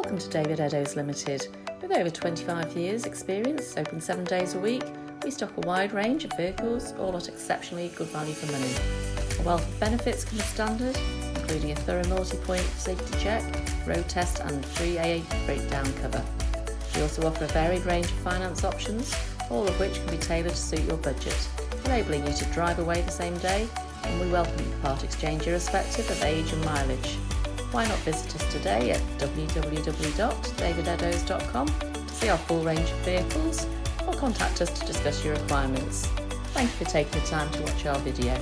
Welcome to David Eddowes Limited. With over 25 years experience, open 7 days a week, we stock a wide range of vehicles, all at exceptionally good value for money. A wealth of benefits come as standard, including a thorough multi-point safety check, road test and free AA breakdown cover. We also offer a varied range of finance options, all of which can be tailored to suit your budget, enabling you to drive away the same day, and we welcome you to part exchange irrespective of age and mileage. Why not visit us today at www.davideddowes.com to see our full range of vehicles, or contact us to discuss your requirements. Thank you for taking the time to watch our video.